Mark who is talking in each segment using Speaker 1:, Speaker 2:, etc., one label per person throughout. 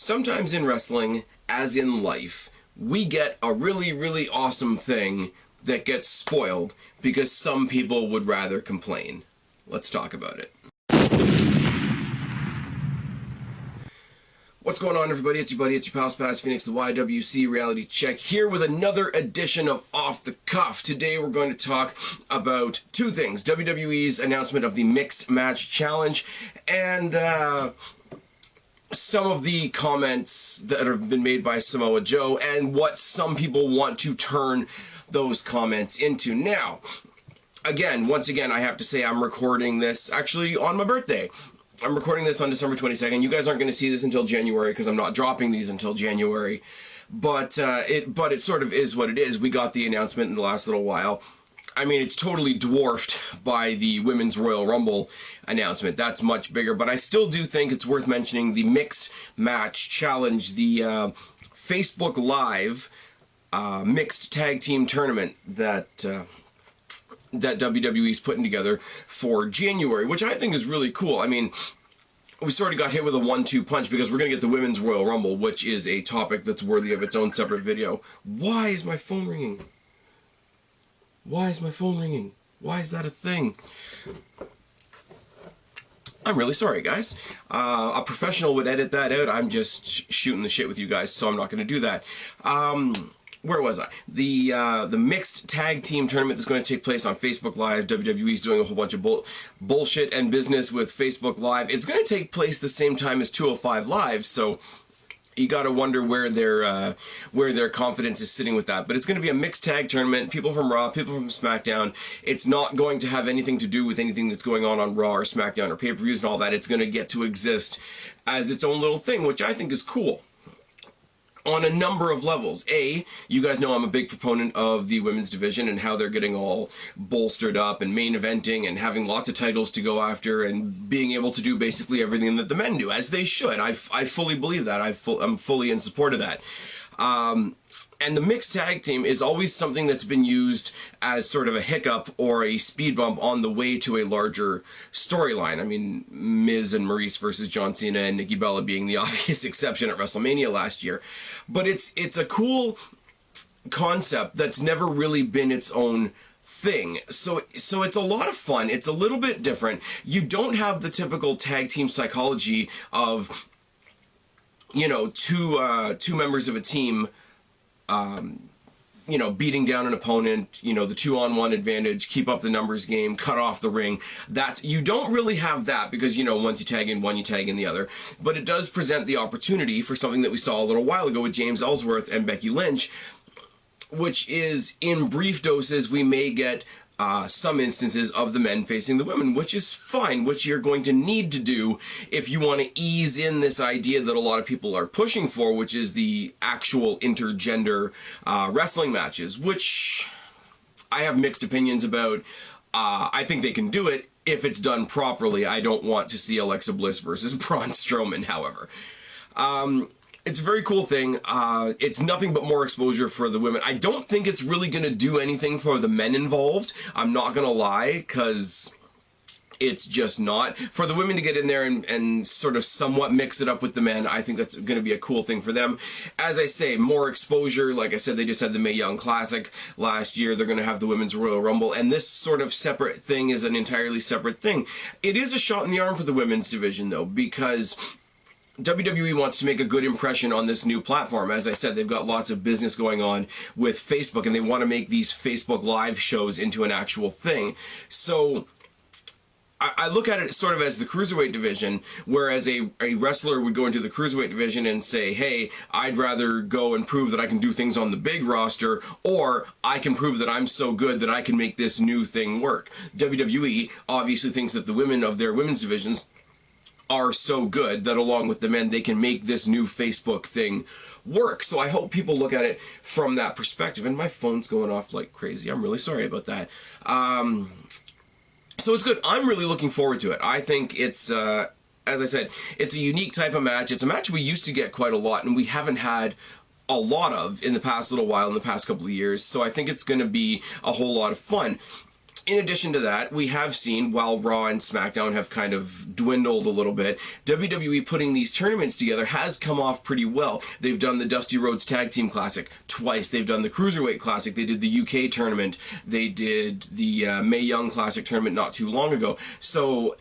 Speaker 1: Sometimes in wrestling, as in life, we get a really, really awesome thing that gets spoiled because some people would rather complain. Let's talk about it. What's going on, everybody? It's your buddy, it's your pal Spaz Phoenix, the YWC Reality Check, here with another edition of Off the Cuff. Today we're going to talk about two things: WWE's announcement of the Mixed Match Challenge, and some of the comments that have been made by Samoa Joe, and what some people want to turn those comments into. Now, once again, I have to say I'm recording this actually on my birthday. I'm recording this on December 22nd. You guys aren't going to see this until January because I'm not dropping these until January. But it sort of is what it is. We got the announcement in the last little while. I mean, it's totally dwarfed by the Women's Royal Rumble announcement. That's much bigger. But I still do think it's worth mentioning the Mixed Match Challenge, the Facebook Live Mixed Tag Team Tournament that WWE's putting together for January, which I think is really cool. I mean, we sort of got hit with a 1-2 punch because we're going to get the Women's Royal Rumble, which is a topic that's worthy of its own separate video. Why is my phone ringing? Why is my phone ringing? Why is that a thing? I'm really sorry, guys. A professional would edit that out. I'm just shooting the shit with you guys, so I'm not going to do that. Where was I? The mixed tag team tournament that's going to take place on Facebook Live. WWE's doing a whole bunch of bullshit and business with Facebook Live. It's going to take place the same time as 205 Live, so you got to wonder where their confidence is sitting with that. But it's going to be a mixed tag tournament. People from Raw, people from SmackDown. It's not going to have anything to do with anything that's going on Raw or SmackDown or pay-per-views and all that. It's going to get to exist as its own little thing, which I think is cool on a number of levels. You guys know I'm a big proponent of the women's division and how they're getting all bolstered up and main eventing and having lots of titles to go after and being able to do basically everything that the men do, as they should. I fully believe that. I'm fully in support of that. And the mixed tag team is always something that's been used as sort of a hiccup or a speed bump on the way to a larger storyline. I mean, Miz and Maurice versus John Cena and Nikki Bella being the obvious exception at WrestleMania last year. But it's a cool concept that's never really been its own thing. So it's a lot of fun. It's a little bit different. You don't have the typical tag team psychology of, you know, two members of a team you know, beating down an opponent, you know, the 2-on-1 advantage, keep up the numbers game, cut off the ring. You don't really have that because, you know, once you tag in one, you tag in the other. But it does present the opportunity for something that we saw a little while ago with James Ellsworth and Becky Lynch, which is, in brief doses, we may get some instances of the men facing the women, which is fine, which you're going to need to do if you want to ease in this idea that a lot of people are pushing for, which is the actual intergender wrestling matches, which I have mixed opinions about. I think they can do it if it's done properly. I don't want to see Alexa Bliss versus Braun Strowman, however. It's a very cool thing. It's nothing but more exposure for the women. I don't think it's really going to do anything for the men involved. I'm not going to lie, because it's just not. For the women to get in there and sort of somewhat mix it up with the men, I think that's going to be a cool thing for them. As I say, more exposure. Like I said, they just had the Mae Young Classic last year. They're going to have the Women's Royal Rumble. And this sort of separate thing is an entirely separate thing. It is a shot in the arm for the women's division, though, because WWE wants to make a good impression on this new platform. As I said, they've got lots of business going on with Facebook, and they want to make these Facebook Live shows into an actual thing. So I look at it sort of as the Cruiserweight division, whereas a wrestler would go into the Cruiserweight division and say, hey, I'd rather go and prove that I can do things on the big roster, or I can prove that I'm so good that I can make this new thing work. WWE obviously thinks that the women of their women's divisions are so good that along with the men, they can make this new Facebook thing work. So I hope people look at it from that perspective. And my phone's going off like crazy. I'm really sorry about that. So it's good. I'm really looking forward to it. I think it's, as I said, it's a unique type of match. It's a match we used to get quite a lot, and we haven't had a lot of in the past little while, in the past couple of years. So I think it's going to be a whole lot of fun. in addition to that, we have seen, while Raw and SmackDown have kind of dwindled a little bit, WWE putting these tournaments together has come off pretty well. They've done the Dusty Rhodes Tag Team Classic twice. They've done the Cruiserweight Classic. They did the UK tournament. They did the Mae Young Classic tournament not too long ago. So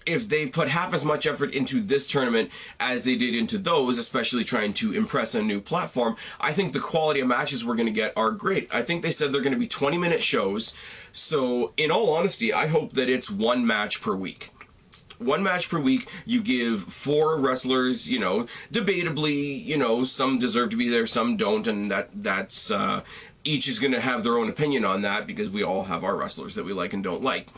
Speaker 1: if they've put half as much effort into this tournament as they did into those, especially trying to impress a new platform, I think the quality of matches we're going to get are great. I think they said they're going to be 20-minute shows. So in all honesty, I hope that it's one match per week. One match per week, you give 4 wrestlers, you know, debatably, you know, some deserve to be there, some don't, and that's each is going to have their own opinion on that, because we all have our wrestlers that we like and don't like.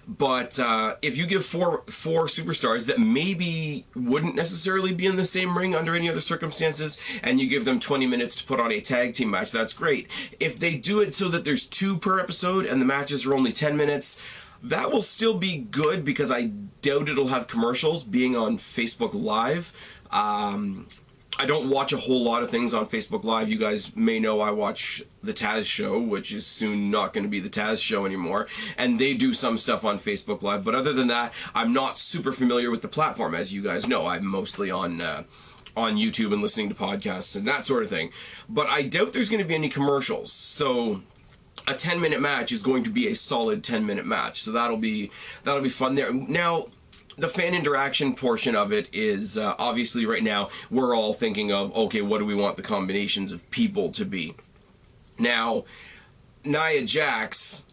Speaker 1: But if you give four superstars that maybe wouldn't necessarily be in the same ring under any other circumstances, and you give them 20 minutes to put on a tag team match, that's great. If they do it so that there's 2 per episode and the matches are only 10 minutes, that will still be good, because I doubt it'll have commercials being on Facebook Live. I don't watch a whole lot of things on Facebook Live. You guys may know I watch the Taz Show, which is soon not going to be the Taz Show anymore, and they do some stuff on Facebook Live. But other than that, I'm not super familiar with the platform, as you guys know. I'm mostly on YouTube and listening to podcasts and that sort of thing. But I doubt there's going to be any commercials. So a 10-minute match is going to be a solid 10-minute match. So that'll be fun there. Now, the fan interaction portion of it is obviously right now we're all thinking of, okay, what do we want the combinations of people to be? Now, Nia Jax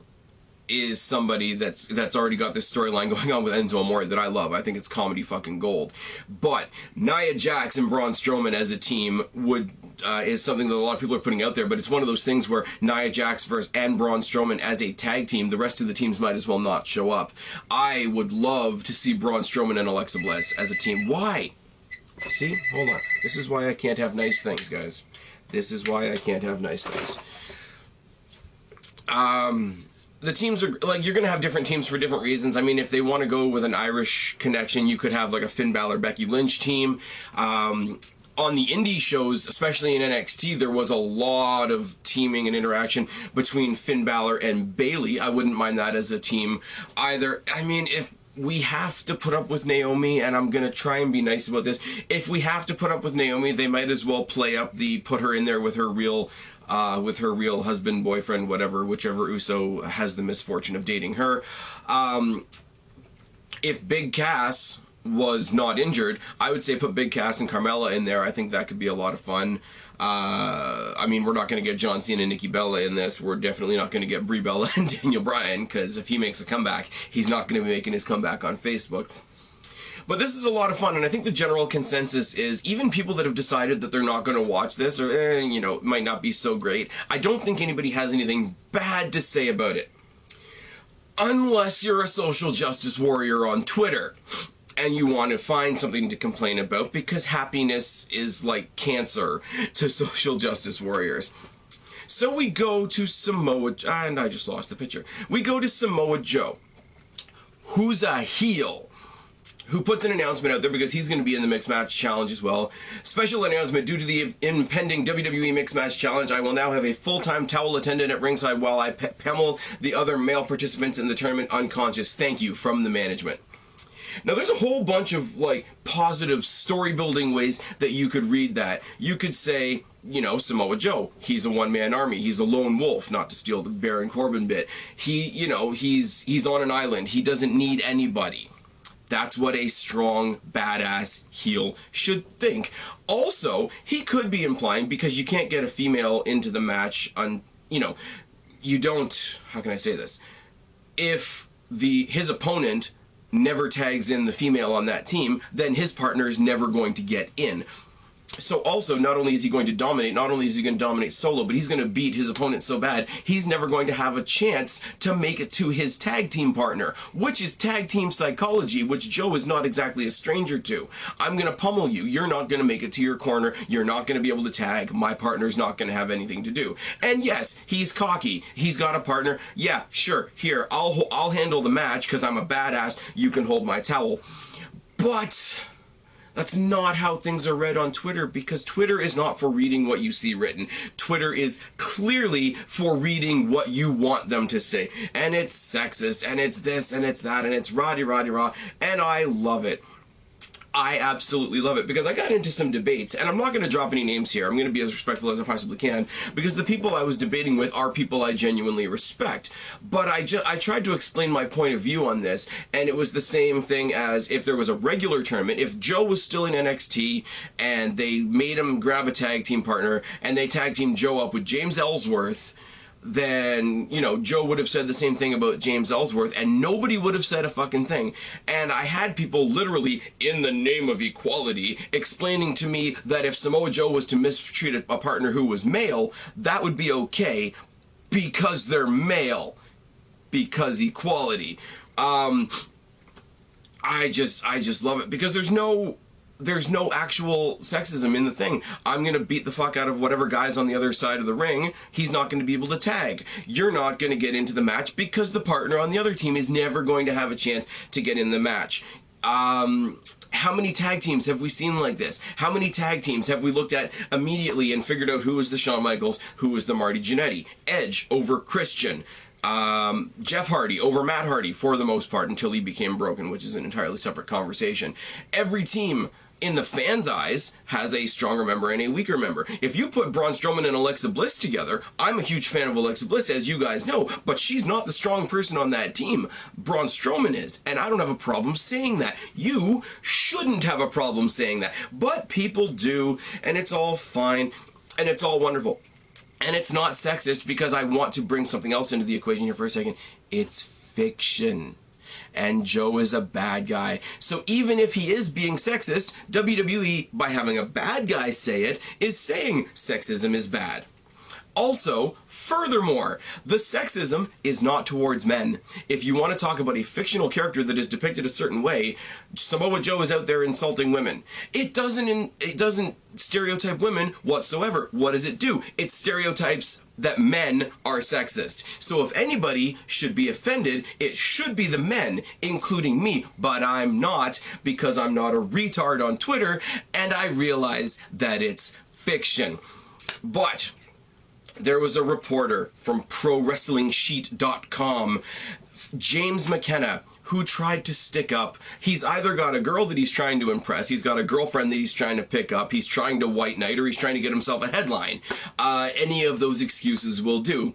Speaker 1: is somebody that's already got this storyline going on with Enzo Amore that I love. I think it's comedy fucking gold. But Nia Jax and Braun Strowman as a team is something that a lot of people are putting out there, but it's one of those things where Nia Jax and Braun Strowman as a tag team, the rest of the teams might as well not show up. I would love to see Braun Strowman and Alexa Bliss as a team. Why? See? Hold on. This is why I can't have nice things, guys. This is why I can't have nice things. The teams are, like, you're going to have different teams for different reasons. I mean, if they want to go with an Irish connection, you could have, like, a Finn Balor, Becky Lynch team. On the indie shows, especially in NXT, there was a lot of teaming and interaction between Finn Balor and Bayley. I wouldn't mind that as a team either. I mean, if we have to put up with Naomi, and I'm going to try and be nice about this, if we have to put up with Naomi, they might as well play up put her in there with her real husband, boyfriend, whichever Uso has the misfortune of dating her. If Big Cass was not injured, I would say put Big Cass and Carmella in there. I think that could be a lot of fun. I mean, we're not going to get John Cena and Nikki Bella in this. We're definitely not going to get Brie Bella and Daniel Bryan, because if he makes a comeback, he's not going to be making his comeback on Facebook. But this is a lot of fun, and I think the general consensus is, even people that have decided that they're not going to watch this, or, you know, it might not be so great, I don't think anybody has anything bad to say about it. Unless you're a social justice warrior on Twitter, and you want to find something to complain about, because happiness is like cancer to social justice warriors. So we go to Samoa, and I just lost the picture. We go to Samoa Joe, who's a heel, who puts an announcement out there because he's going to be in the Mixed Match Challenge as well. Special announcement: due to the impending WWE Mixed Match Challenge, I will now have a full-time towel attendant at ringside while I pummel the other male participants in the tournament unconscious. Thank you, from the management. Now, there's a whole bunch of, like, positive story-building ways that you could read that. You could say, you know, Samoa Joe, he's a one-man army. He's a lone wolf, not to steal the Baron Corbin bit. He's on an island. He doesn't need anybody. That's what a strong, badass heel should think. Also, he could be implying, because you can't get a female into the match you don't, how can I say this? If his opponent never tags in the female on that team, then his partner is never going to get in. So also, not only is he going to dominate, not only is he going to dominate solo, but he's going to beat his opponent so bad, he's never going to have a chance to make it to his tag team partner, which is tag team psychology, which Joe is not exactly a stranger to. I'm going to pummel you. You're not going to make it to your corner. You're not going to be able to tag. My partner's not going to have anything to do. And yes, he's cocky. He's got a partner. Yeah, sure. Here, I'll handle the match because I'm a badass. You can hold my towel. But That's not how things are read on Twitter, because Twitter is not for reading what you see written. Twitter is clearly for reading what you want them to say. And it's sexist, and it's this, and it's that, and it's rah, and I love it. I absolutely love it, because I got into some debates, and I'm not going to drop any names here. I'm going to be as respectful as I possibly can, because the people I was debating with are people I genuinely respect. But I tried to explain my point of view on this, and it was the same thing as if there was a regular tournament. If Joe was still in NXT, and they made him grab a tag team partner, and they tag teamed Joe up with James Ellsworth, then, you know, Joe would have said the same thing about James Ellsworth, and nobody would have said a fucking thing. And I had people literally, in the name of equality, explaining to me that if Samoa Joe was to mistreat a partner who was male, that would be okay, because they're male. Because equality. I just love it, because there's no actual sexism in the thing. I'm going to beat the fuck out of whatever guy's on the other side of the ring. He's not going to be able to tag. You're not going to get into the match, because the partner on the other team is never going to have a chance to get in the match. How many tag teams have we seen like this? How many tag teams have we looked at immediately and figured out who was the Shawn Michaels, who was the Marty Jannetty? Edge over Christian. Jeff Hardy over Matt Hardy for the most part, until he became broken, which is an entirely separate conversation. Every team, in the fans' eyes, has a stronger member and a weaker member. If you put Braun Strowman and Alexa Bliss together, I'm a huge fan of Alexa Bliss, as you guys know, but she's not the strong person on that team. Braun Strowman is, and I don't have a problem saying that. You shouldn't have a problem saying that, but people do, and it's all fine, and it's all wonderful. And it's not sexist, because I want to bring something else into the equation here for a second. It's fiction. And Joe is a bad guy. So even if he is being sexist, WWE, by having a bad guy say it, is saying sexism is bad. Also, furthermore, the sexism is not towards men. If you want to talk about a fictional character that is depicted a certain way, Samoa Joe is out there insulting women. It doesn't stereotype women whatsoever. What does it do? It stereotypes that men are sexist. So if anybody should be offended, it should be the men, including me. But I'm not, because I'm not a retard on Twitter, and I realize that it's fiction. But there was a reporter from ProWrestlingSheet.com, James McKenna, who tried to stick up. He's either got a girl that he's trying to impress, he's got a girlfriend that he's trying to pick up, he's trying to white knight, or he's trying to get himself a headline. Any of those excuses will do.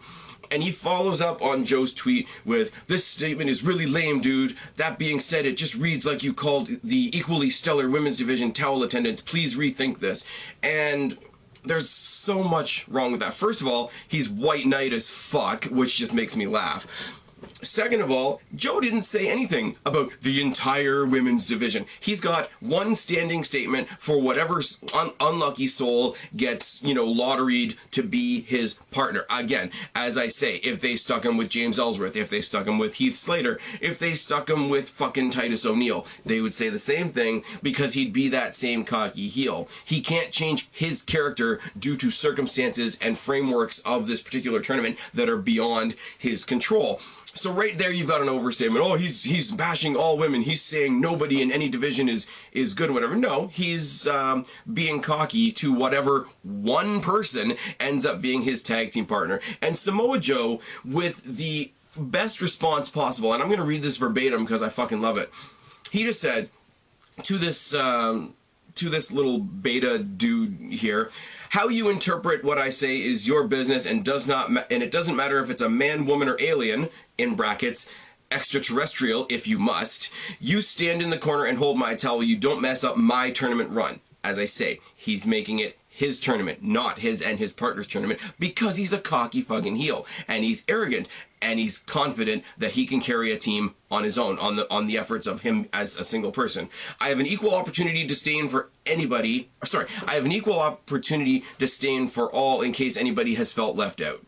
Speaker 1: And he follows up on Joe's tweet with, "This statement is really lame, dude. That being said, it just reads like you called the equally stellar women's division towel attendants. Please rethink this." And there's so much wrong with that. First of all, he's white knight as fuck, which just makes me laugh. Second of all, Joe didn't say anything about the entire women's division. He's got one standing statement for whatever unlucky soul gets, you know, lotteried to be his partner. Again, as I say, if they stuck him with James Ellsworth, if they stuck him with Heath Slater, if they stuck him with fucking Titus O'Neil, they would say the same thing, because he'd be that same cocky heel. He can't change his character due to circumstances and frameworks of this particular tournament that are beyond his control. So right there you've got an overstatement. Oh, he's bashing all women. He's saying nobody in any division is good or whatever. No, he's being cocky to whatever one person ends up being his tag team partner. And Samoa Joe, with the best response possible, and I'm going to read this verbatim because I fucking love it. He just said to this little beta dude here, "How you interpret what I say is your business, and it doesn't matter if it's a man, woman, or alien, in brackets, extraterrestrial if you must. You stand in the corner and hold my towel. You don't mess up my tournament run." As I say, he's making it his tournament, not his and his partner's tournament, because he's a cocky fucking heel, and he's arrogant, and he's confident that he can carry a team on his own, on the efforts of him as a single person. "I have an equal opportunity disdain for anybody. Sorry, I have an equal opportunity disdain for all in case anybody has felt left out."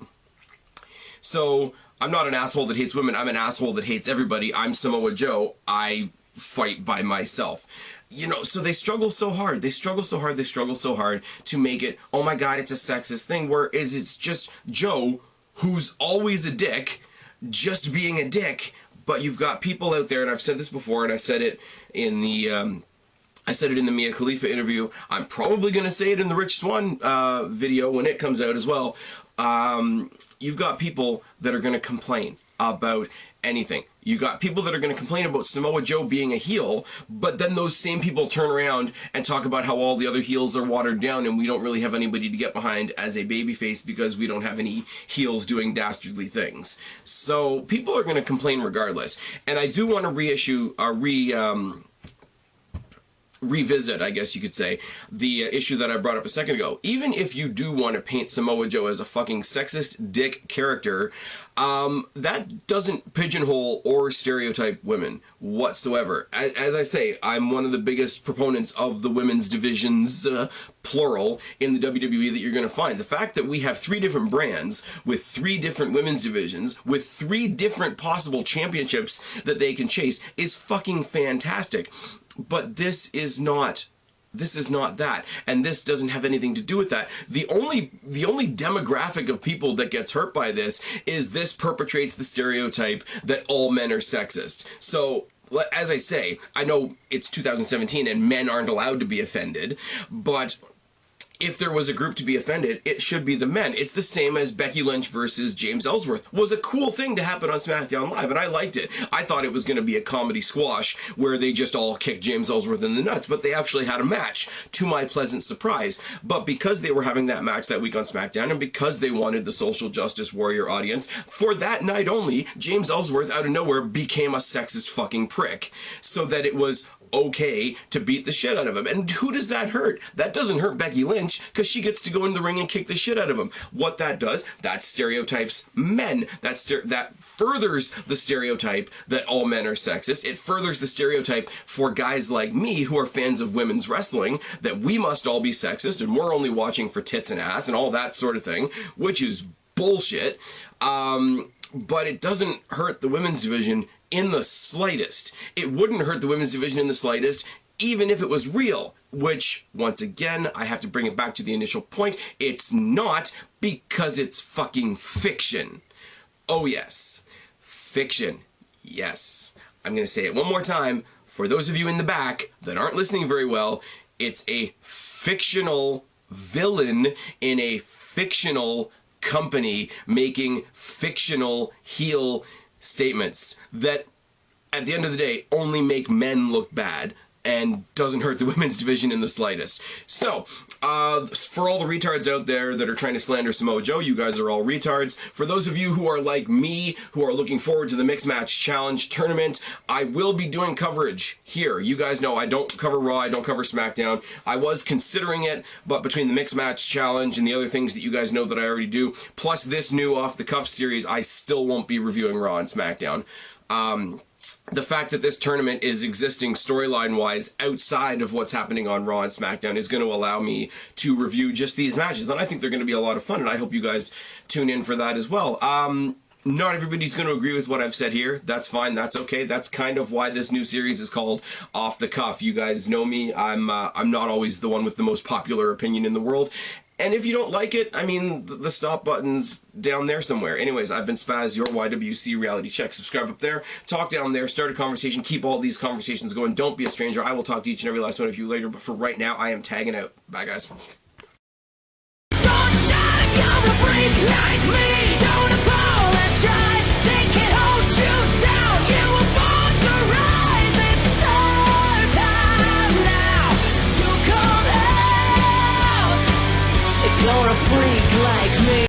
Speaker 1: So I'm not an asshole that hates women. I'm an asshole that hates everybody. I'm Samoa Joe. I fight by myself. You know, so they struggle so hard. They struggle so hard to make it, oh my God, it's a sexist thing, whereas it's just Joe, who's always a dick, just being a dick. But you've got people out there, and I've said this before, and I said it in the I said it in the Mia Khalifa interview. I'm probably going to say it in the Rich Swann video when it comes out as well. You've got people that are going to complain about anything. You got people that are going to complain about Samoa Joe being a heel, but then those same people turn around and talk about how all the other heels are watered down and we don't really have anybody to get behind as a babyface because we don't have any heels doing dastardly things. So people are going to complain regardless. And I do want to revisit, I guess you could say, the issue that I brought up a second ago. Even if you do want to paint Samoa Joe as a fucking sexist dick character, that doesn't pigeonhole or stereotype women whatsoever. As I say, I'm one of the biggest proponents of the women's divisions, plural, in the WWE that you're going to find. The fact that we have 3 different brands with 3 different women's divisions with 3 different possible championships that they can chase is fucking fantastic. But this is not that, and this doesn't have anything to do with that. The only demographic of people that gets hurt by this is this perpetrates the stereotype that all men are sexist. So, as I say, I know it's 2017 and men aren't allowed to be offended, but if there was a group to be offended, it should be the men. It's the same as Becky Lynch versus James Ellsworth. Was a cool thing to happen on SmackDown Live, and I liked it. I thought it was going to be a comedy squash where they just all kicked James Ellsworth in the nuts, but they actually had a match, to my pleasant surprise. But because they were having that match that week on SmackDown, and because they wanted the social justice warrior audience, for that night only, James Ellsworth out of nowhere became a sexist fucking prick. So that it was okay to beat the shit out of him. And who does that hurt? That doesn't hurt Becky Lynch because she gets to go in the ring and kick the shit out of him. What that does, that stereotypes men. That furthers the stereotype that all men are sexist. It furthers the stereotype for guys like me who are fans of women's wrestling that we must all be sexist and we're only watching for tits and ass and all that sort of thing, which is bullshit. But it doesn't hurt the women's division in the slightest. It wouldn't hurt the women's division in the slightest, even if it was real, which, once again, I have to bring it back to the initial point, it's not, because it's fucking fiction. Oh yes. Fiction. Yes. I'm going to say it one more time. For those of you in the back that aren't listening very well, it's a fictional villain in a fictional company making fictional heel statements that, at the end of the day, only make men look bad and doesn't hurt the women's division in the slightest. So, for all the retards out there that are trying to slander Samoa Joe, you guys are all retards. For those of you who are like me, who are looking forward to the Mixed Match Challenge tournament, I will be doing coverage here. You guys know I don't cover Raw, I don't cover SmackDown. I was considering it, but between the Mixed Match Challenge and the other things that you guys know that I already do, plus this new off-the-cuff series, I still won't be reviewing Raw and SmackDown. The fact that this tournament is existing storyline-wise outside of what's happening on Raw and SmackDown is going to allow me to review just these matches, and I think they're going to be a lot of fun, and I hope you guys tune in for that as well. Not everybody's going to agree with what I've said here. That's fine. That's okay. That's kind of why this new series is called Off the Cuff. You guys know me. I'm not always the one with the most popular opinion in the world. And if you don't like it, I mean, the stop button's down there somewhere. Anyways, I've been Spaz, your YWC Reality Check. Subscribe up there, talk down there, start a conversation, keep all these conversations going. Don't be a stranger. I will talk to each and every last one of you later, but for right now, I am tagging out. Bye, guys.